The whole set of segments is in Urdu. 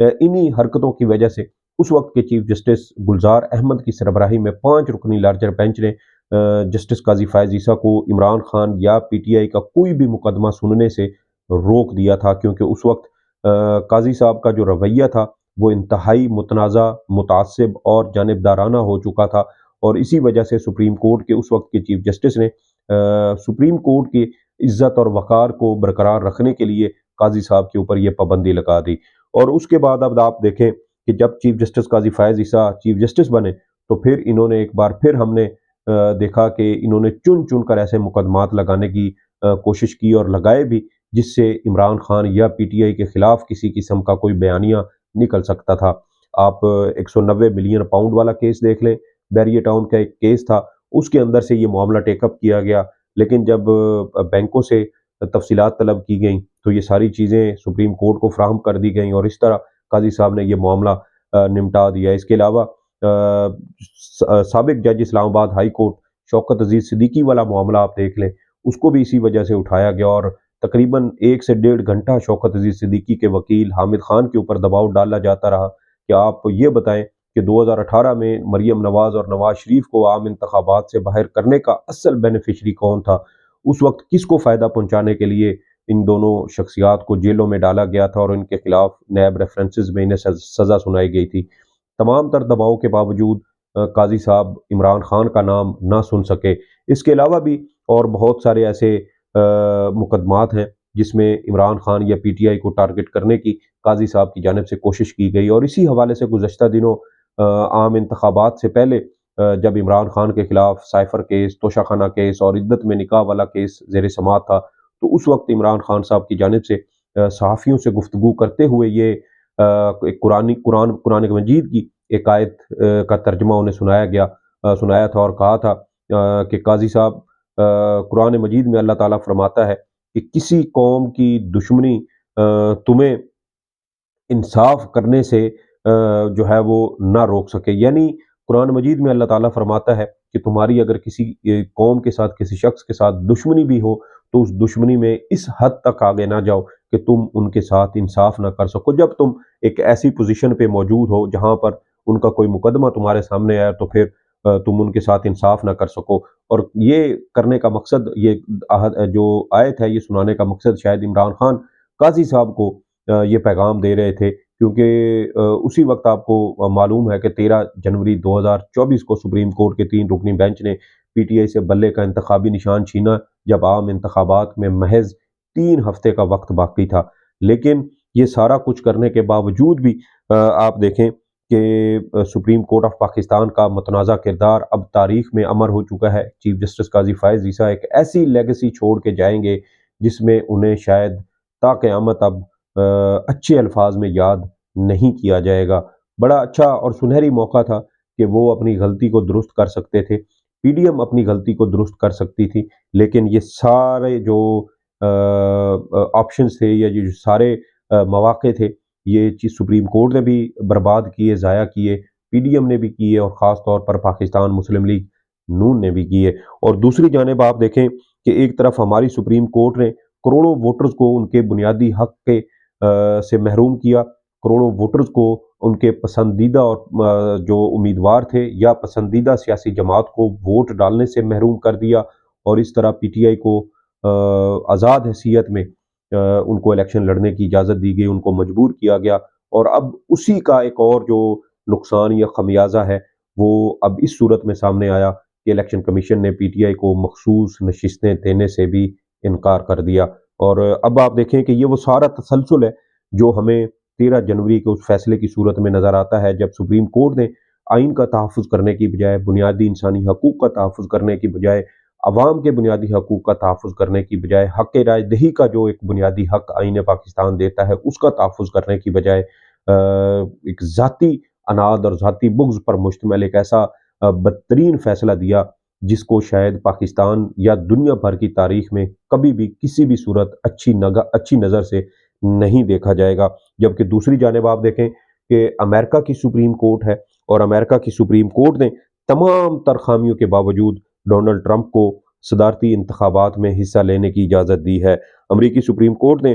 انہی حرکتوں کی وجہ سے اس وقت کے چیف جسٹس گلزار احمد کی سربراہی میں 5 رکنی لارجر بینچ نے جسٹس قاضی فائز عیسیٰ کو عمران خان یا پی ٹی آئی کا کوئی بھی مقدمہ سننے سے روک دیا تھا، کیونکہ اس وقت قاضی صاحب کا جو رویہ تھا وہ انتہائی متنازع، متعصب اور جانبدارانہ ہو چکا تھا، اور اسی وجہ سے سپریم کورٹ کے اس وقت کے چیف جسٹس نے سپریم کورٹ کی عزت اور وقار کو برقرار رکھنے کے لیے قاضی صاحب کے اوپر یہ پابندی لگا دی۔ اور اس کے بعد اب آپ دیکھیں کہ جب چیف جسٹس قاضی فائز عیسیٰ چیف جسٹس بنے تو پھر انہوں نے ایک بار پھر ہم نے دیکھا کہ انہوں نے چن چن کر ایسے مقدمات لگانے کی کوشش کی اور لگائے بھی، جس سے عمران خان یا پی ٹی آئی کے خلاف کسی قسم کا کوئی بیانیہ نکل سکتا تھا۔ آپ 190 ملین پاؤنڈ والا کیس دیکھ لیں، بیریے ٹاؤن کا ایک کیس تھا، اس کے اندر سے یہ معاملہ ٹیک اپ کیا گیا، لیکن جب بینکوں سے تفصیلات طلب کی گئیں تو یہ ساری چیزیں سپریم کورٹ کو فراہم کر دی گئیں، اور اس طرح قاضی صاحب نے یہ معاملہ نمٹا دیا۔ اس کے علاوہ سابق جج اسلام آباد ہائی کورٹ شوکت عزیز صدیقی والا معاملہ آپ دیکھ لیں، اس کو بھی اسی وجہ سے اٹھایا گیا، اور تقریباً 1 سے 1.5 گھنٹہ شوکت عزیز صدیقی کے وکیل حامد خان کے اوپر دباؤ ڈالا جاتا رہا کہ آپ یہ بتائیں کہ 2018 میں مریم نواز اور نواز شریف کو عام انتخابات سے باہر کرنے کا اصل بینیفیشری کون تھا، اس وقت کس کو فائدہ پہنچانے کے لیے ان دونوں شخصیات کو جیلوں میں ڈالا گیا تھا اور ان کے خلاف نیب ریفرنسز میں انہیں سزا سنائی گئی تھی۔ تمام تر دباؤ کے باوجود قاضی صاحب عمران خان کا نام نہ سن سکے۔ اس کے علاوہ بھی اور بہت سارے ایسے مقدمات ہیں جس میں عمران خان یا پی ٹی آئی کو ٹارگٹ کرنے کی قاضی صاحب کی جانب سے کوشش کی گئی، اور اسی حوالے سے گزشتہ دنوں عام انتخابات سے پہلے جب عمران خان کے خلاف سائفر کیس، توشہ خانہ کیس اور عدت میں نکاح والا کیس زیر سماعت تھا، تو اس وقت عمران خان صاحب کی جانب سے صحافیوں سے گفتگو کرتے ہوئے یہ قرآن مجید کی ایک آیت کا ترجمہ انہیں سنایا تھا، اور کہا تھا کہ قاضی صاحب، قرآن مجید میں اللہ تعالیٰ فرماتا ہے کہ کسی قوم کی دشمنی تمہیں انصاف کرنے سے جو ہے وہ نہ روک سکے، یعنی قرآن مجید میں اللہ تعالیٰ فرماتا ہے کہ تمہاری اگر کسی قوم کے ساتھ، کسی شخص کے ساتھ دشمنی بھی ہو تو اس دشمنی میں اس حد تک آگے نہ جاؤ کہ تم ان کے ساتھ انصاف نہ کر سکو۔ جب تم ایک ایسی پوزیشن پہ موجود ہو جہاں پر ان کا کوئی مقدمہ تمہارے سامنے آیا تو پھر تم ان کے ساتھ انصاف نہ کر سکو، اور یہ کرنے کا مقصد، یہ جو آیت ہے یہ سنانے کا مقصد شاید عمران خان قاضی صاحب کو یہ پیغام دے رہے تھے، کیونکہ اسی وقت آپ کو معلوم ہے کہ 13 جنوری 2024 کو سپریم کورٹ کے 3 رکنی بینچ نے پی ٹی آئی سے بلے کا انتخابی نشان چھینا، جب عام انتخابات میں محض 3 ہفتے کا وقت باقی تھا۔ لیکن یہ سارا کچھ کرنے کے باوجود بھی آپ دیکھیں کہ سپریم کورٹ آف پاکستان کا متنازع کردار اب تاریخ میں امر ہو چکا ہے۔ چیف جسٹس قاضی فائز عیسیٰ ایک ایسی لیگیسی چھوڑ کے جائیں گے جس میں انہیں شاید تا قیامت اب اچھے الفاظ میں یاد نہیں کیا جائے گا۔ بڑا اچھا اور سنہری موقع تھا کہ وہ اپنی غلطی کو درست کر سکتے تھے، پی ڈی ایم اپنی غلطی کو درست کر سکتی تھی، لیکن یہ سارے جو آپشنز تھے یا یہ جو سارے مواقع تھے، یہ چیز سپریم کورٹ نے بھی برباد کیے، ضائع کیے، پی ڈی ایم نے بھی کیے، اور خاص طور پر پاکستان مسلم لیگ نون نے بھی کیے۔ اور دوسری جانب آپ دیکھیں کہ ایک طرف ہماری سپریم کورٹ نے کروڑوں ووٹرز کو ان کے بنیادی حق کے سے محروم کیا، کروڑوں ووٹرز کو ان کے پسندیدہ اور جو امیدوار تھے یا پسندیدہ سیاسی جماعت کو ووٹ ڈالنے سے محروم کر دیا، اور اس طرح پی ٹی آئی کو آزاد حیثیت میں ان کو الیکشن لڑنے کی اجازت دی گئی، ان کو مجبور کیا گیا، اور اب اسی کا ایک اور جو نقصان یا خمیازہ ہے وہ اب اس صورت میں سامنے آیا کہ الیکشن کمیشن نے پی ٹی آئی کو مخصوص نشستیں دینے سے بھی انکار کر دیا۔ اور اب آپ دیکھیں کہ یہ وہ سارا تسلسل ہے جو ہمیں 13 جنوری کے اس فیصلے کی صورت میں نظر آتا ہے، جب سپریم کورٹ نے آئین کا تحفظ کرنے کی بجائے، بنیادی انسانی حقوق کا تحفظ کرنے کی بجائے، عوام کے بنیادی حقوق کا تحفظ کرنے کی بجائے، حق رائے دہی کا جو ایک بنیادی حق آئین پاکستان دیتا ہے اس کا تحفظ کرنے کی بجائے ایک ذاتی اناد اور ذاتی بغض پر مشتمل ایک ایسا بدترین فیصلہ دیا جس کو شاید پاکستان یا دنیا بھر کی تاریخ میں کبھی بھی کسی بھی صورت اچھی نظر سے نہیں دیکھا جائے گا۔ جبکہ دوسری جانب آپ دیکھیں کہ امریکہ کی سپریم کورٹ ہے، اور امریکہ کی سپریم کورٹ نے تمام تر خامیوں کے باوجود ڈونلڈ ٹرمپ کو صدارتی انتخابات میں حصہ لینے کی اجازت دی ہے۔ امریکی سپریم کورٹ نے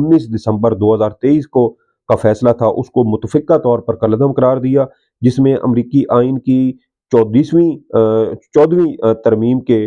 19 دسمبر 2023 کا فیصلہ تھا اس کو متفقہ طور پر کالعدم قرار دیا، جس میں امریکی آئین کی 14ویں ترمیم کے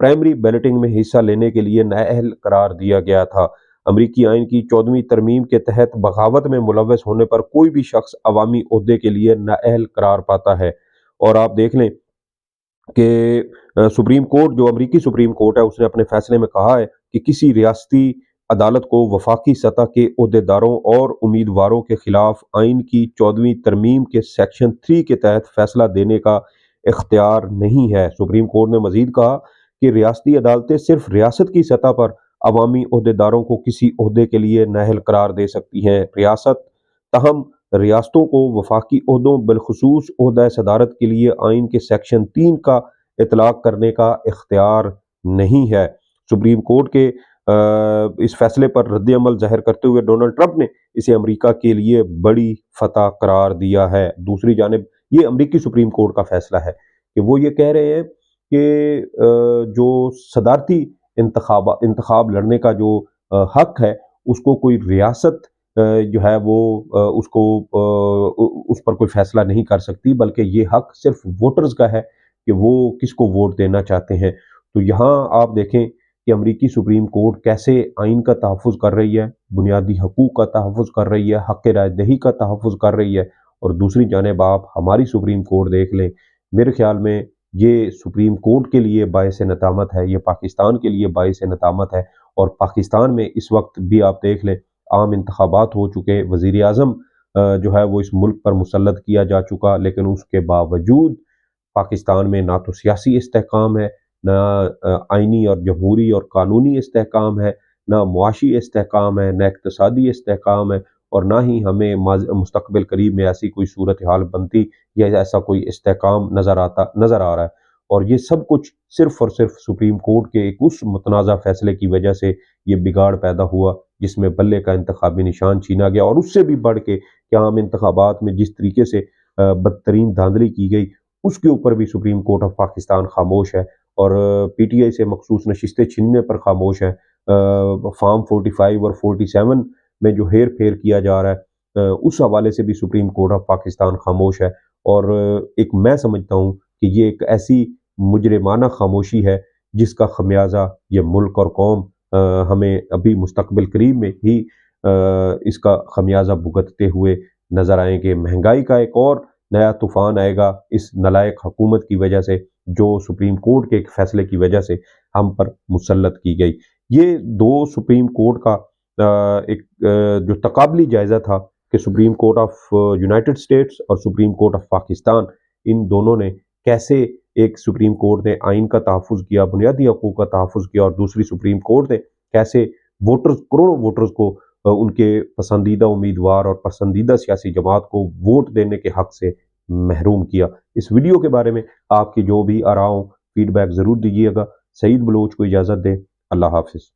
پرائمری بیلٹنگ میں حصہ لینے کے لیے نااہل قرار دیا گیا تھا۔ امریکی آئین کی 14ویں ترمیم کے تحت بغاوت میں ملوث ہونے پر کوئی بھی شخص عوامی عہدے کے لیے نااہل قرار پاتا ہے۔ اور آپ دیکھ لیں کہ سپریم کورٹ جو امریکی سپریم کورٹ ہے اس نے اپنے فیصلے میں کہا ہے کہ کسی ریاستی عدالت کو وفاقی سطح کے عہدیداروں اور امیدواروں کے خلاف آئین کی 14ویں ترمیم کے سیکشن 3 کے تحت فیصلہ دینے کا اختیار نہیں ہے۔ سپریم کورٹ نے مزید کہا کہ ریاستی عدالتیں صرف ریاست کی سطح پر عوامی عہدیداروں کو کسی عہدے کے لیے نااہل قرار دے سکتی ہیں۔ تاہم ریاستوں کو وفاقی عہدوں بالخصوص عہدہ صدارت کے لیے آئین کے سیکشن 3 کا اطلاق کرنے کا اختیار نہیں ہے۔ سپریم کورٹ کے اس فیصلے پر رد عمل ظاہر کرتے ہوئے ڈونلڈ ٹرمپ نے اسے امریکہ کے لیے بڑی فتح قرار دیا ہے۔ دوسری جانب یہ امریکی سپریم کورٹ کا فیصلہ ہے کہ وہ یہ کہہ رہے ہیں کہ جو صدارتی انتخاب لڑنے کا جو حق ہے اس کو کوئی ریاست جو ہے وہ اس پر کوئی فیصلہ نہیں کر سکتی، بلکہ یہ حق صرف ووٹرز کا ہے کہ وہ کس کو ووٹ دینا چاہتے ہیں۔ تو یہاں آپ دیکھیں کہ امریکی سپریم کورٹ کیسے آئین کا تحفظ کر رہی ہے، بنیادی حقوق کا تحفظ کر رہی ہے، حق رائے دہی کا تحفظ کر رہی ہے، اور دوسری جانب آپ ہماری سپریم کورٹ دیکھ لیں۔ میرے خیال میں یہ سپریم کورٹ کے لیے باعث نتامت ہے، یہ پاکستان کے لیے باعث نتامت ہے، اور پاکستان میں اس وقت بھی آپ دیکھ لیں عام انتخابات ہو چکے، وزیر اعظم جو ہے وہ اس ملک پر مسلط کیا جا چکا، لیکن اس کے باوجود پاکستان میں نہ تو سیاسی استحکام ہے، نہ آئینی اور جمہوری اور قانونی استحکام ہے، نہ معاشی استحکام ہے، نہ اقتصادی استحکام ہے، اور نہ ہی ہمیں مستقبل قریب میں ایسی کوئی صورتحال بنتی یا ایسا کوئی استحکام نظر آ رہا ہے۔ اور یہ سب کچھ صرف اور صرف سپریم کورٹ کے ایک اس متنازع فیصلے کی وجہ سے یہ بگاڑ پیدا ہوا جس میں بلے کا انتخابی نشان چھینا گیا، اور اس سے بھی بڑھ کے کہ عام انتخابات میں جس طریقے سے بدترین دھاندلی کی گئی اس کے اوپر بھی سپریم کورٹ آف پاکستان خاموش ہے، اور پی ٹی آئی سے مخصوص نشستیں چھیننے پر خاموش ہے۔ فارم 45 اور 47 میں جو ہیر پھیر کیا جا رہا ہے اس حوالے سے بھی سپریم کورٹ آف پاکستان خاموش ہے، اور ایک میں سمجھتا ہوں کہ یہ ایک ایسی مجرمانہ خاموشی ہے جس کا خمیازہ یہ ملک اور قوم ہمیں ابھی مستقبل قریب میں ہی اس کا خمیازہ بھگتتے ہوئے نظر آئیں گے۔ مہنگائی کا ایک اور نیا طوفان آئے گا اس نالائق حکومت کی وجہ سے، جو سپریم کورٹ کے ایک فیصلے کی وجہ سے ہم پر مسلط کی گئی۔ یہ دو سپریم کورٹ کا ایک جو تقابلی جائزہ تھا کہ supreme court of United States اور سپریم کورٹ آف پاکستان، ان دونوں نے کیسے، ایک سپریم کورٹ نے آئین کا تحفظ کیا، بنیادی حقوق کا تحفظ کیا، اور دوسری سپریم کورٹ نے کیسے کروڑوں ووٹرز کو ان کے پسندیدہ امیدوار اور پسندیدہ سیاسی جماعت کو ووٹ دینے کے حق سے محروم کیا۔ اس ویڈیو کے بارے میں آپ کی جو بھی آراء ہوں، فیڈ بیک ضرور دیجیے گا۔ سعید بلوچ کو اجازت دیں، اللہ حافظ۔